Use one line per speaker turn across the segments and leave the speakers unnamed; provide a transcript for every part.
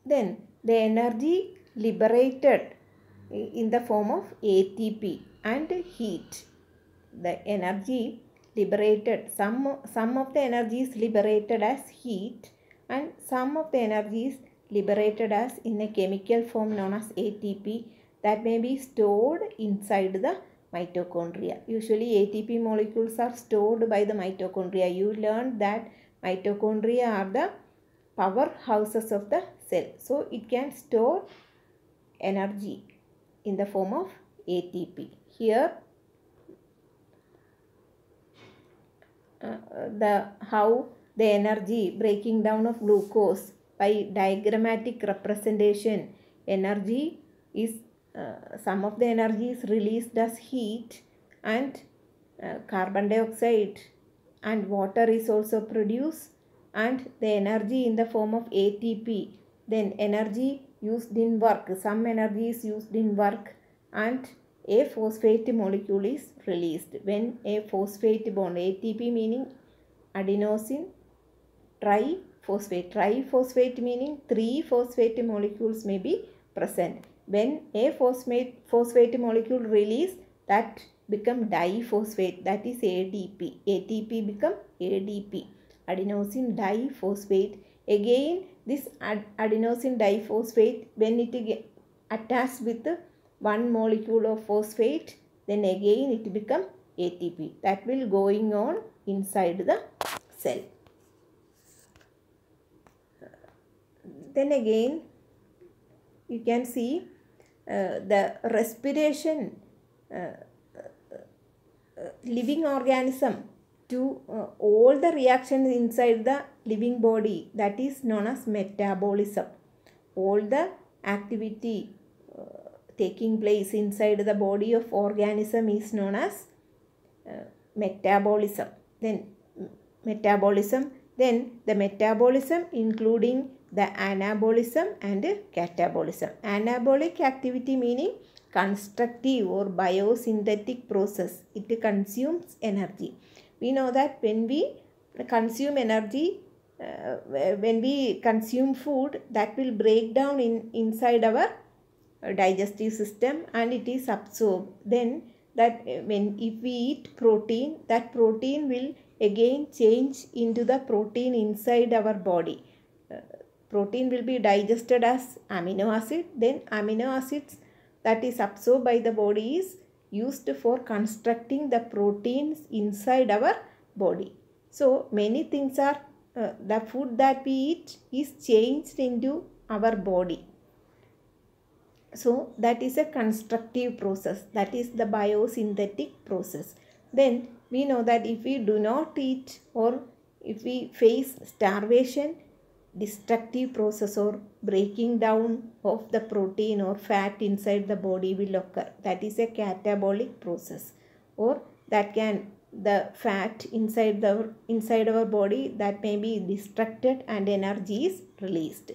then the energy liberated in the form of ATP and heat. The energy liberated, some of the energy is liberated as heat and some of the energy is liberated as in a chemical form known as ATP that may be stored inside the mitochondria. Usually ATP molecules are stored by the mitochondria. You learned that mitochondria are the powerhouses of the cell. So it can store energy in the form of ATP. Here how the energy breaking down of glucose by diagrammatic representation, energy is some of the energy is released as heat and carbon dioxide and water is also produced, and the energy in the form of ATP, then energy used in work, some energy is used in work, and a phosphate molecule is released when a phosphate bond, ATP meaning adenosine triphosphate, triphosphate meaning 3 phosphate molecules may be present. When a phosphate molecule release, that become diphosphate, that is ADP. ATP become ADP, adenosine diphosphate. Again this adenosine diphosphate, when it attached with one molecule of phosphate, then again it become ATP. That will going on inside the cell. Then again you can see the respiration, living organism to all the reactions inside the living body, that is known as metabolism. All the activity taking place inside the body of organism is known as metabolism. Then the metabolism including the anabolism and catabolism. Anabolic activity meaning constructive or biosynthetic process. It consumes energy. We know that when we consume energy, when we consume food, that will break down inside our digestive system and it is absorbed. Then that if we eat protein, that protein will again change into the protein inside our body. Protein will be digested as amino acid, then amino acids that is absorbed by the body is used for constructing the proteins inside our body. So many things are the food that we eat is changed into our body. So that is a constructive process, that is the biosynthetic process. Then we know that if we do not eat or if we face starvation, destructive process or breaking down of the protein or fat inside the body will occur. That is a catabolic process. Or that can, the fat inside our body, that may be destructed and energy is released.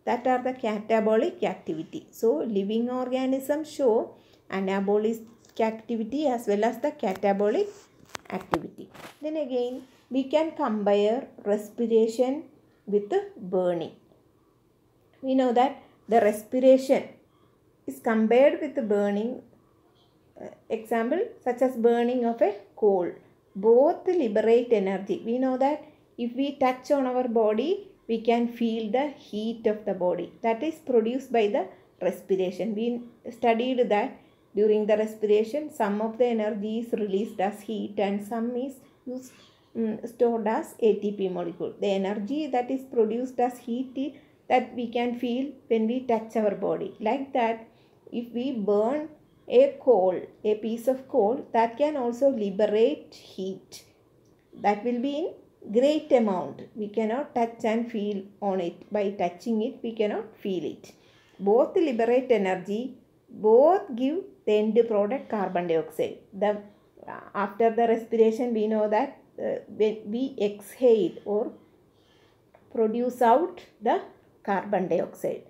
That are the catabolic activity. So living organisms show anabolic activity as well as the catabolic activity. Then again we can compare respiration with burning. We know that the respiration is compared with the burning. Example such as burning of a coal. Both liberate energy. We know that if we touch on our body, we can feel the heat of the body. That is produced by the respiration. We studied that during the respiration, some of the energy is released as heat and some is used stored as ATP molecule. The energy that is produced as heat that we can feel when we touch our body. Like that, if we burn a coal, a piece of coal, that can also liberate heat. That will be in great amount. We cannot touch and feel on it. By touching it, we cannot feel it. Both liberate energy, both give the end product carbon dioxide. After the respiration, we know that when we exhale or produce out the carbon dioxide.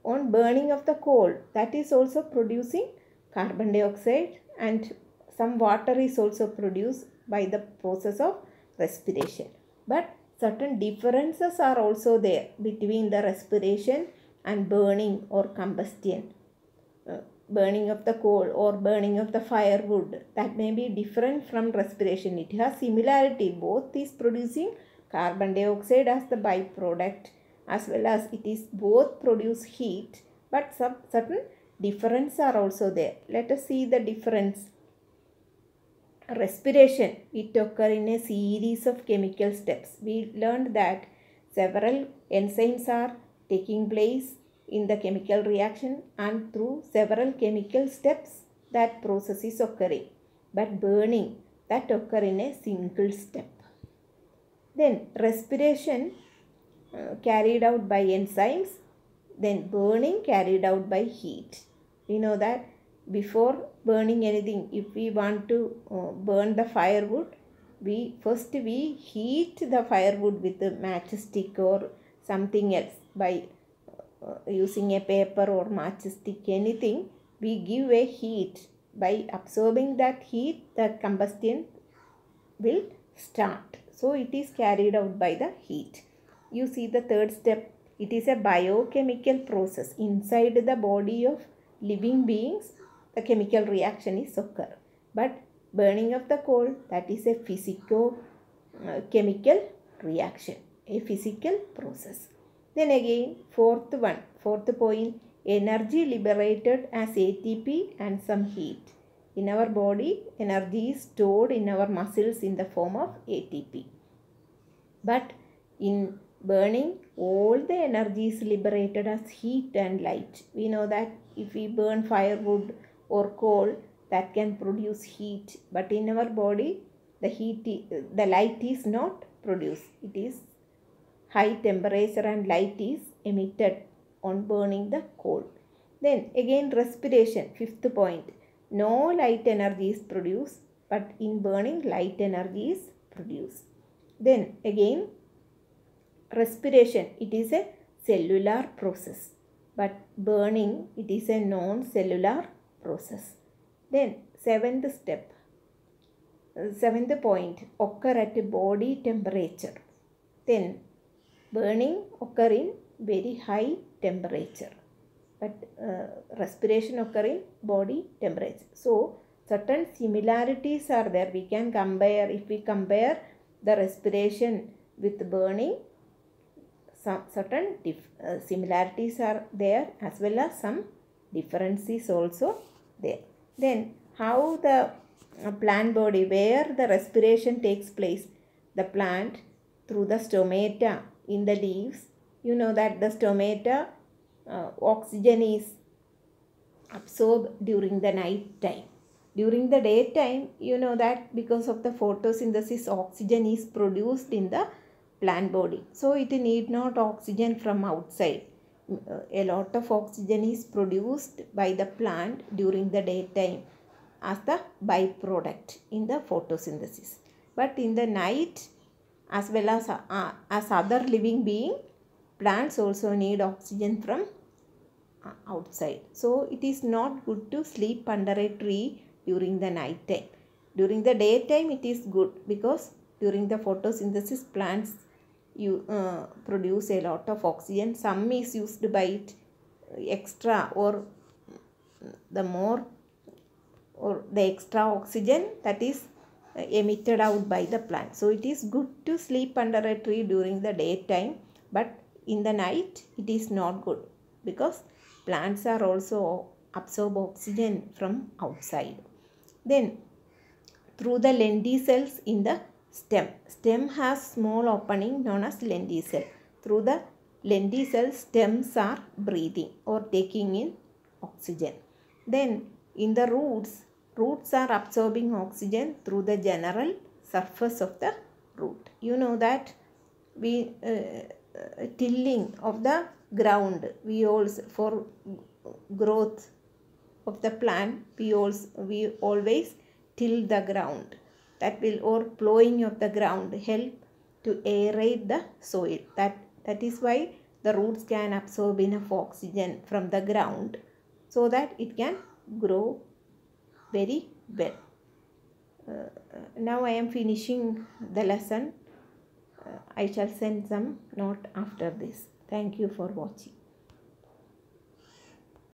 On burning of the coal, that is also producing carbon dioxide and some water is also produced by the process of respiration. But certain differences are also there between the respiration and burning or combustion. Burning of the coal or burning of the firewood, that may be different from respiration. It has similarity. Both is producing carbon dioxide as the byproduct, as well as it is both produce heat, but some certain difference are also there. Let us see the difference. Respiration, it occurs in a series of chemical steps. We learned that several enzymes are taking place in the chemical reaction, and through several chemical steps that process is occurring. But burning, that occurs in a single step. Then respiration carried out by enzymes, then burning carried out by heat. We know that before burning anything, if we want to burn the firewood, we heat the firewood with a matchstick or something else by using a paper or matchstick, anything. We give a heat. By absorbing that heat, the combustion will start. So it is carried out by the heat. You see the third step. It is a biochemical process. Inside the body of living beings, the chemical reaction is occur. But burning of the coal, that is a physico-chemical reaction, a physical process. Then again, fourth point, energy liberated as ATP and some heat. In our body, energy is stored in our muscles in the form of ATP. But in burning, all the energy is liberated as heat and light. We know that if we burn firewood or coal, that can produce heat. But in our body, the light is not produced. It is high temperature and light is emitted on burning the coal. Then again respiration, fifth point. No light energy is produced, but in burning light energy is produced. Then again respiration, it is a cellular process, but burning, it is a non-cellular process. Then seventh point, occur at body temperature. Then burning occur in very high temperature, but respiration occur in body temperature. So certain similarities are there. We can compare, if we compare the respiration with burning, some certain similarities are there, as well as some differences also there. Then how the plant body, where the respiration takes place, the plant through the stomata in the leaves. You know that the stomata, oxygen is absorbed during the night time. During the daytime, you know that because of the photosynthesis, oxygen is produced in the plant body. So it need not oxygen from outside. A lot of oxygen is produced by the plant during the daytime as the byproduct in the photosynthesis. But in the night, as well as other living being, plants also need oxygen from outside. So it is not good to sleep under a tree during the night time. During the daytime it is good, because during the photosynthesis plants produce a lot of oxygen. Some is used by it extra, or the extra oxygen that is emitted out by the plant. So it is good to sleep under a tree during the daytime, but in the night it is not good, because plants are also absorb oxygen from outside. Then through the lenticels in the stem has small opening known as lenticel. Through the lenticel, stems are breathing or taking in oxygen. Then in the roots are absorbing oxygen through the general surface of the root. You know that we tilling of the ground, we also, for growth of the plant, we always till the ground. That will, or plowing of the ground, help to aerate the soil. That is why the roots can absorb enough oxygen from the ground, so that it can grow very well. Now I am finishing the lesson. I shall send some note after this. Thank you for watching.